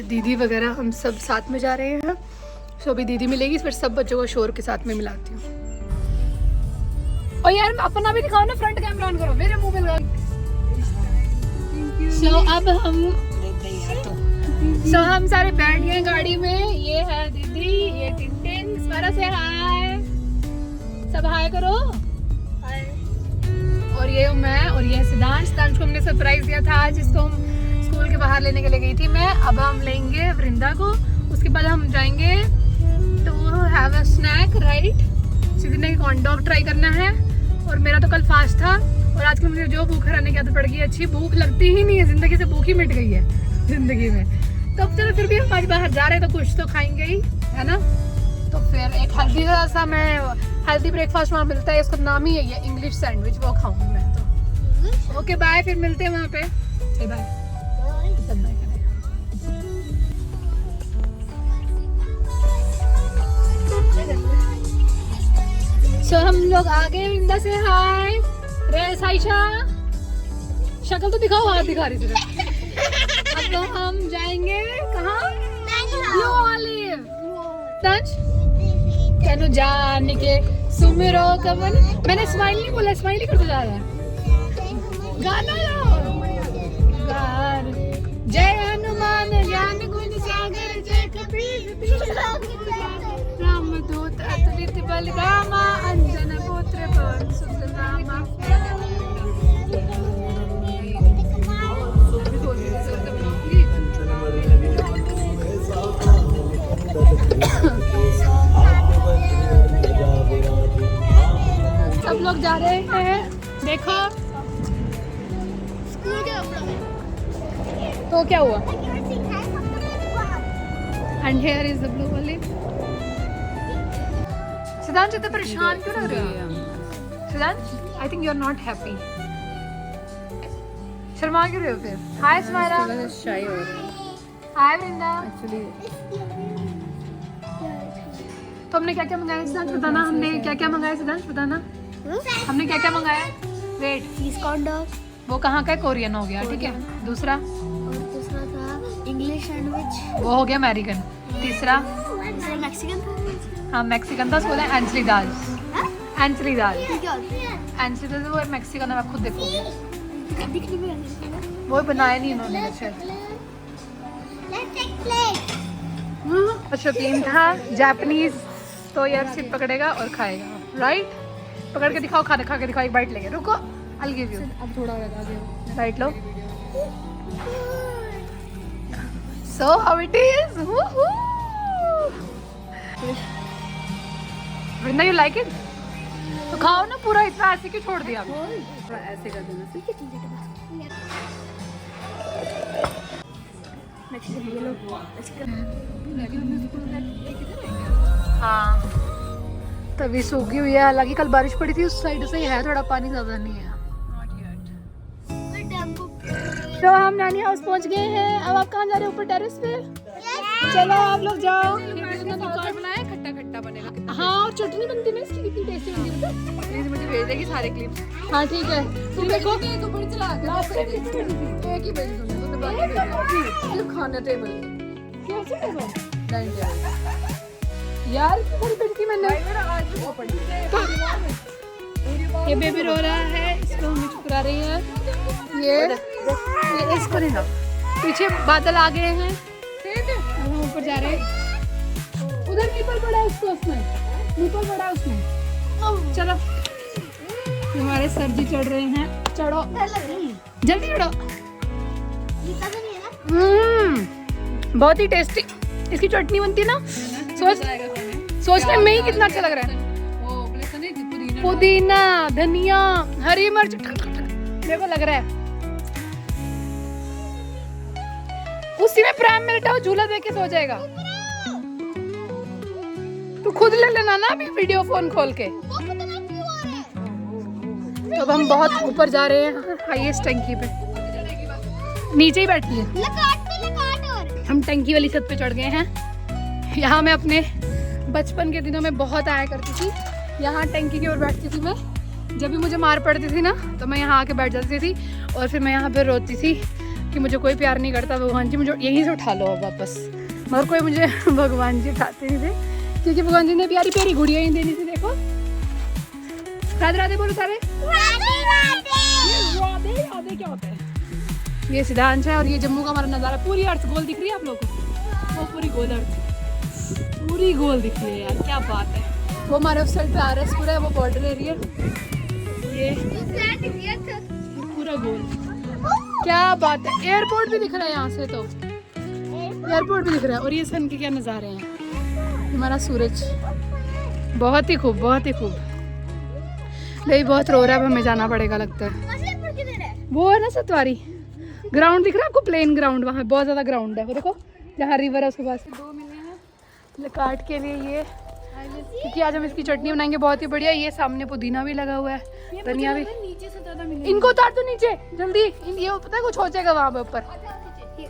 दीदी वगैरह हम सब साथ में जा रहे हैं। सो अभी दीदी मिलेगी, फिर सब बच्चों को शोर के साथ में मिलाती हूँ। और यार अपना भी दिखाओ ना, फ्रंट कैमरा ऑन करो, मेरे मुंह पे लगा। सो हम सारे बैठ गए गाड़ी में। ये है दीदी, ये टिन, स्मरा से हाय, सब हाय करो। और ये मैं, और ये सिद्धांश को हमने सरप्राइज दिया था आज, जिसको हम स्कूल के बाहर लेने के लिए गई थी मैं। अब हम लेंगे वृंदा को, उसके बाद हम जाएंगे to have a snack, right. Siddhi ने कॉर्न डॉग ट्राई करना है, और मेरा तो कल फास्ट था, और आजकल मुझे जो भूख हराने की आदत पड़ गई है। अच्छी भूख लगती ही नहीं है, जिंदगी से भूख ही मिट गई है जिंदगी में। तो चलो फिर भी हम आज बाहर जा रहे हैं तो कुछ तो खाएंगे ही, है ना। तो फिर एक हेल्दी सा, मैं हेल्दी ब्रेकफास्ट वहाँ मिलता है, इसका नाम ही है ये इंग्लिश सैंडविच, वो खाऊंगी मैं तो। ओके बाय, फिर मिलते हैं वहाँ पे। बाय। सब बाय करें। सो हम लोग आ गए। वृंदा से हाय। रे साइशा, शक्ल तो दिखाओ, हाथ दिखा रही थी। अब तो हम जाएंगे कहाँ? Blue olive. सच कहनो जाने के सुमिरो कवन। मैंने स्माइल नहीं बोला, स्माइल ही करते जा रहा है। गाना लो गार, जय हनुमान ज्ञान गुण सागर, जय कपीस रामदूत अतुलित बल, रामा अंजन पुत्र पवन सुत नामा। सब लोग जा रहे हैं, देखो। तो क्या हुआ? And here is the blue olive. Siddhansh इतना परेशान क्यों लग रहे हो? Siddhansh, I think you are not happy. शर्मा क्यों रहे हो फिर? हाय स्माइला। शाय हो रही है हाय वृंदा। एक्चुअली। तो हमने क्या क्या मंगाया सिद्धांश बताना? हमने क्या क्या मंगाया सिद्धांश बताना? हमने क्या क्या मंगाया? वेट, चीज कॉर्न डॉग, वो कहाँ का है? कोरियन हो गया, ठीक है। दूसरा? और दूसरा था इंग्लिश सैंडविच, वो हो गया अमेरिकन। तीसरा? दूसरा मैक्सिकन था। हाँ मैक्सिकन था, उसको बोला एंचली दाल। एंचली दाल, क्या होती है? एंचली दाल वो मैक्सिकन है, आप खुद देखोगे। दिखने में ऐसे है। वो बनाया नहीं उन्होंने शायद। शौकीन था जापानीज, तो यार सिर्फ पकड़ेगा और खाएगा, राइट। पकड़ के दिखाओ, खाना खा के दिखाओ, एक बाइट लेके। रुको, I'll give you। अब थोड़ा लगा दो। बाइट लो। So how it is? Woohoo! Vrinda, you like it? तो खाओ ना पूरा, इतना ऐसे क्यों छोड़ दिया? थोड़ा ऐसे कर देना। ठीक है ठीक है। मैक्सिकन ये लो, हाँ तभी सूखी हुई है, हालांकि कल बारिश पड़ी थी उस साइड से, है थोड़ा पानी, ज्यादा नहीं है। तो हम नानी हाउस पहुंच गए हैं। अब आप कहाँ जा रहे हो? ऊपर टेरेस पे। चलो आप लोग जाओ। बनाया खट्टा खट्टा बनेगा। हाँ, और चटनी बनती है ना इसकी, कितनी टेस्टी बनती है। प्लीज मुझे भेज देगी सारे क्लिप्स। हाँ ठीक है, तुम देखो। तो बड़ी चला एक ही भेज दूंगी तो बाकी सिर्फ खाना टेबल कैसे टेबल? Dining table. यार बड़ी बेटी मैंने। मेरा आज भी वो पड़ी ये बेबी रो रहा है, इसको हम चुप करा रही है। ये इसको नहीं ना, पीछे बादल आ गए हैं, अब हम ऊपर जा रहे हैं। उधर निपल पड़ा है उसको, उसमें निपल पड़ा है उसमें। चलो हमारे सर जी चढ़ रहे हैं, चढ़ो जल्दी चढ़ो। बहुत ही टेस्टी इसकी चटनी बनती है ना। सोचने में ही कितना अच्छा लग रहा है। पुदीना, धनिया, हरी मिर्च, मेरे को लग रहा है उसी में प्राइम में लेटा हो, झूला देख के सो जाएगा। तू खुद ले लेना ना अभी वीडियो फोन खोल के। तो अब हम बहुत ऊपर जा रहे हैं, हाईएस्ट टंकी पे, नीचे ही बैठी है। हम टंकी वाली छत पे चढ़ गए हैं। यहाँ मैं अपने बचपन के दिनों में बहुत आया करती थी, यहाँ टंकी की ओर बैठती थी मैं। जब भी मुझे मार पड़ती थी ना तो मैं यहाँ आके बैठ जाती थी और फिर मैं यहाँ पे रोती थी कि मुझे कोई प्यार नहीं करता, भगवान जी मुझे यहीं से उठा लो अब वापस। मगर कोई मुझे भगवान जी उठाते नहीं थे, क्योंकि भगवान जी ने प्यारी प्यारी गुड़िया ही देनी थी। देखो राधे राधे बोलो सारे। राधे क्या होता है? ये सिद्धांश है और ये जम्मू का हमारा नज़ारा। पूरी अर्थ गोल दिख रही है आप लोगों को? वो पूरी गोल अर्थ, पूरी गोल दिख रही है यार, क्या बात है। वो हमारे उस साइड पे आरएसपुर है, वो बॉर्डर एरिया, ये पूरा गोल। क्या बात है, एयरपोर्ट भी दिख रहा है यहाँ से, तो एयरपोर्ट भी दिख रहा है। और ये सन के क्या नज़ारे हैं, हमारा सूरज, बहुत ही खूब, बहुत ही खूब। नहीं बहुत रो रहा है, अब हमें जाना पड़ेगा लगता है। वो है ना सतवारी ग्राउंड दिख रहा है आपको, प्लेन ग्राउंड, वहाँ बहुत ज़्यादा ग्राउंड है, वो देखो जहाँ रिवर है उसके पास। 2 मिले हैं लकाट के लिए ये, क्योंकि आज हम इसकी चटनी बनाएंगे बहुत ही बढ़िया। ये सामने पुदीना भी लगा हुआ है, धनिया भी। नीचे से ज़्यादा मिले। इनको उतार दो नीचे जल्दी, ये पता है कुछ हो जाएगा वहाँ पे ऊपर। ये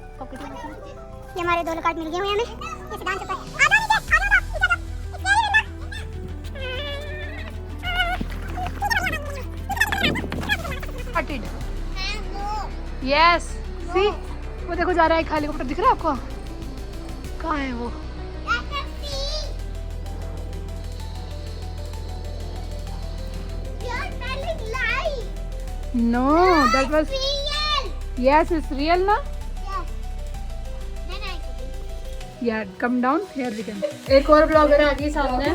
हमारे 2 लकाट मिल गए हुए हमें। ये सिद्धांत ऊपर आधा नीचे, यस सी, वो देखो जा रहा है, खाली हेलीकॉप्टर दिख रहा है आपको? कहाँ है वो? No that was, yes it's real ना। यार come down here we can. एक और ब्लॉगर आ गई सामने,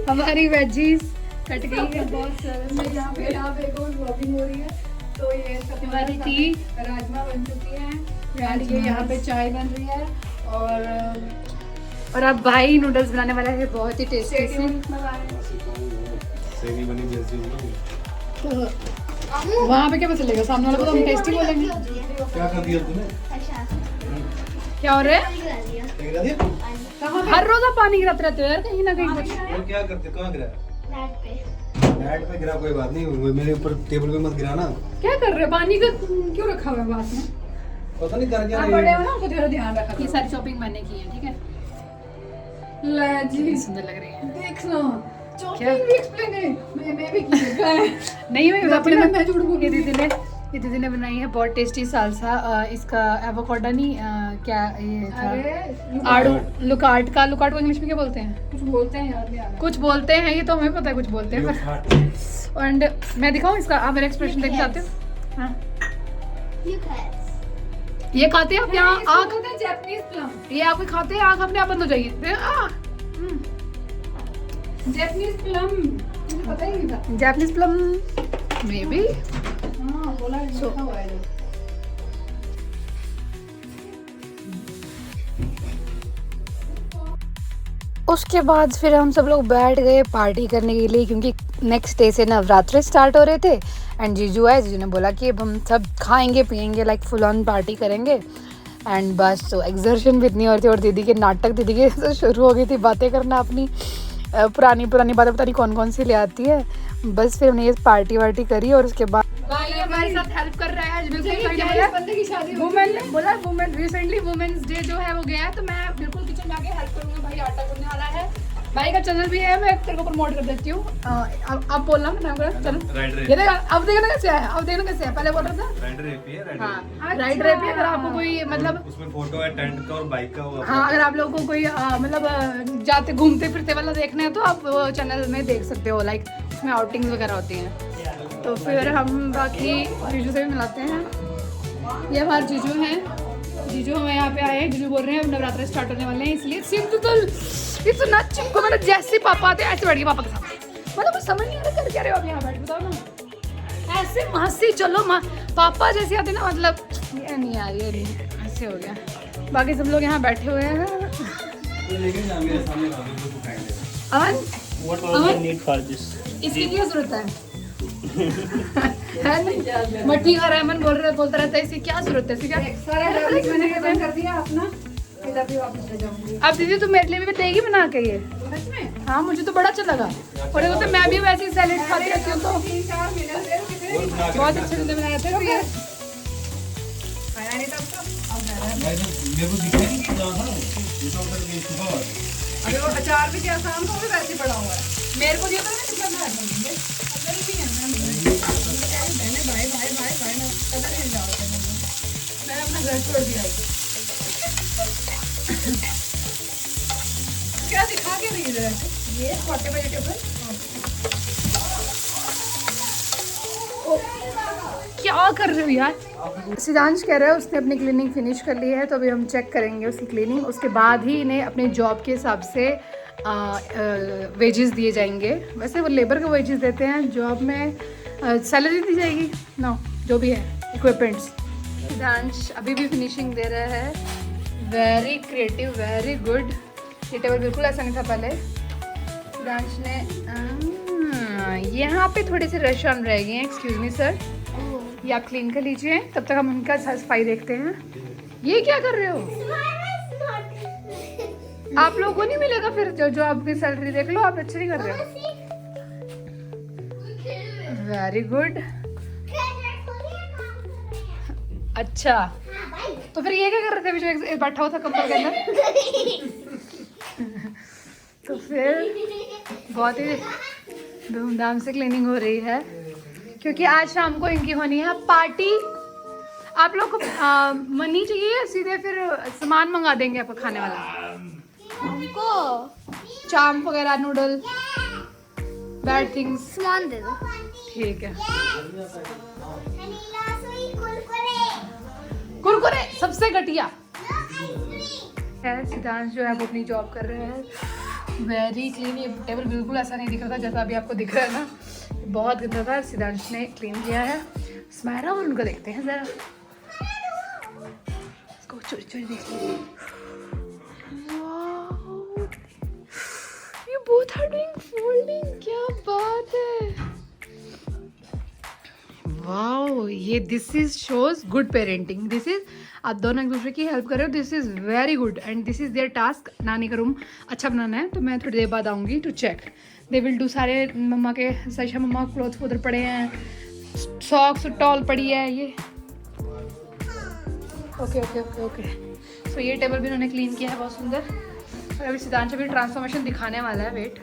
हमारी वेजीज कट गई है बहुत सारे में। यहाँ पे एक और ब्लॉगिंग हो रही है, तो ये हमारी टी राजमा बन चुकी है एंड ये यहाँ पे चाय बन रही है। और अब भाई नूडल्स बनाने वाला है, बहुत ही टेस्टी से। तो वहाँ पे क्या पता चलेगा, सामने वाले को तो हम टेस्टी बोलेंगे। क्या कर दिया तूने? क्या हो रहा है? हर रोज आप पानी गिराते रहते हो यार, कहीं ना कहीं कुछ। और क्या करते, कहाँ गिरा? मैट पे गिरा, कोई बात नहीं, मेरे ऊपर टेबल पे मत गिराना। क्या कर रहे हो, पानी का क्यों रखा हुआ है पास में? पता नहीं कर क्या आप बड़े हो ना, आपको थोड़ा ध्यान रखा। ये सारी शॉपिंग मैंने की है, ठीक है। ले जी सुंदर लग रही है, देखना शॉपिंग भी एक्सप्लेन है, मैं भी की है। नहीं मैं अपने मैं झूठ बोल रही थी। ये दीदी ने बनाई है बहुत टेस्टी सालसा, इसका एवोकाडो नहीं क्या ये था, आड़ू लुकाट का। लुकाट को इंग्लिश में क्या बोलते हैं? कुछ बोलते हैं यार, नहीं आ रहा। कुछ बोलते हैं, ये तो हमें पता है कुछ बोलते हैं पर। एंड मैं दिखाऊं इसका, आप मेरा एक्सप्रेशन देखना चाहते हो? हाँ ये खाते हैं आप यहाँ आँख, जैपनीज प्लम, ये आप खाते हैं आँख अपने आप बंद हो जाएगी। जैपनीज प्लम मुझे पता ही नहीं था। जैपनीज प्लम मे बी बोला है। उसके बाद फिर हम सब लोग बैठ गए पार्टी करने के लिए, क्योंकि नेक्स्ट डे से नवरात्रे स्टार्ट हो रहे थे। एंड जीजू आए, जीजू ने बोला कि अब हम सब खाएंगे पिएंगे, लाइक फुल ऑन पार्टी करेंगे। एंड बस तो एक्सर्शन भी इतनी हो रही थी, और दीदी के नाटक, दीदी के शुरू हो गई थी बातें करना अपनी, पुरानी बातें पता नहीं कौन कौन सी ले आती है। बस फिर हमने ये पार्टी वार्टी करी, और उसके बाद भाई हमारे साथ हेल्प कर रहा है। वुमेन रिसेंटली वुमेन्स डे जो है वो गया है, तो मैं बिल्कुल किचन जाके हेल्प करूंगा। भाई आटा गूंथने वाला है, भाई का चैनल भी है, मैं तेरे को प्रमोट कर देती हूँ। अब बोलना मैं चलो, ये देख अब देखना कैसे है, अब देखना कैसे है। पहले बोल रहा था राइडर एपी है, राइडर एपी। अगर आपको कोई मतलब उसमें फोटो है टेंट का और बाइक का, हाँ अगर आप लोगों को कोई मतलब जाते घूमते फिरते वाला देखना है, तो आप वो चैनल में देख सकते हो, लाइक उसमें आउटिंग्स वगैरह होती हैं। तो फिर हम बाकी जीजू से भी मिलाते हैं। ये हमारे जीजू हैं, जीजू हमें यहाँ पे आए हैं। जीजू बोल रहे हैं अब नवरात्रे स्टार्ट होने वाले हैं, इसलिए इतना चिपको, मतलब जैसे पापा आते हैं ऐसे बैठ गए पापा के साथ। मतलब कुछ समझ नहीं आ रहा कर क्या रहे हो आप यहाँ बैठ, बताओ ना। ऐसे मासी चलो पापा जैसे आते ना, मतलब ये नहीं यार, ये नहीं ऐसे हो गया। बाकी सब लोग यहाँ बैठे हुए हैं। अमन इसकी क्या जरूरत है? है नहीं मट्टी का रहमन बोलता रहता है, इसकी क्या जरूरत है? इसकी क्या मैंने खत्म कर दिया अपना, भी वापस ले जाऊंगी। अब दीदी तुम मेरे लिए भी देगी बना के ये? हाँ मुझे तो बड़ा अच्छा लगा, और देखो तो मैं भी वैसे ही सैलेड खाती रहती हूँ, तो बहुत अच्छे से बनाया था ये। अरे वो अचार भी क्या शाम को भी वैसे ही पड़ा हुआ है, मेरे को दिया था भाई मैं कदर नहीं जाओ, मैं अपना अपना घर छोड़ दिया है। क्या दिखा के रही है ये छोटे वेजिटेबल? क्या कर रहे हो यार? सिद्धांश कह रहा है उसने अपनी क्लीनिंग फिनिश कर ली है, तो अभी हम चेक करेंगे उसकी क्लीनिंग। उसके बाद ही इन्हें अपने जॉब के हिसाब से वेजेस दिए जाएंगे। वैसे वो लेबर के वेजेस देते हैं, जॉब में सैलरी दी जाएगी ना, जो भी है इक्विपमेंट्स। सिद्धांश अभी भी फिनिशिंग दे रहा है। Very creative, very good. ये टेबल बिल्कुल ऐसा नहीं था पहले। सिद्धांश ने यहाँ पे थोड़े से रेस्टोरेंट रह गए हैं। एक्सक्यूज मी सर, ये आप क्लीन कर लीजिए, तब तक हम उनका सफाई देखते हैं। ये क्या कर रहे हो? आप लोगों को नहीं मिलेगा फिर जो आपकी सैलरी, देख लो आप अच्छे नहीं कर रहे हो। Very good. अच्छा, तो फिर ये क्या कर रहे थे जो बैठा हुआ था कंबल के अंदर? तो फिर बहुत ही धूमधाम से क्लीनिंग हो रही है, क्योंकि आज शाम को इनकी होनी है पार्टी। आप लोग को मनी चाहिए, सीधे फिर सामान मंगा देंगे आपको खाने वाला, हमको चाम वगैरह, नूडल, बैड थिंग्स। सामान दे दो। ठीक है। कुरकुरे सबसे घटिया है। सिद्धांश जो है वो अपनी जॉब कर रहे हैं। Very clean. ये टेबल बिल्कुल ऐसा नहीं दिख रहा था जैसा अभी आपको दिख रहा है ना, बहुत गंदा था। सिद्धांश ने क्लीन किया है। स्माइरा और उनको देखते हैं जरा, इसको चोरी चोरी देख लीजिए। You both are doing folding, क्या बात है। वाओ, ये this is shows good parenting. This is, आप दोनों एक दूसरे की हेल्प कर रहे हो। This is very good and this is there task. नानी का रूम अच्छा बनाना है, तो मैं थोड़ी देर बाद आऊँगी to check. They will do. सारे मम्मा के सच मम्मा क्लोथ्स उधर पड़े हैं, सॉक्स टॉल पड़ी है ये। Okay okay okay okay. So ये टेबल भी उन्होंने क्लीन किया है बहुत सुंदर। और अभी सिद्धांश अभी ट्रांसफॉर्मेशन दिखाने वाला है। वेट।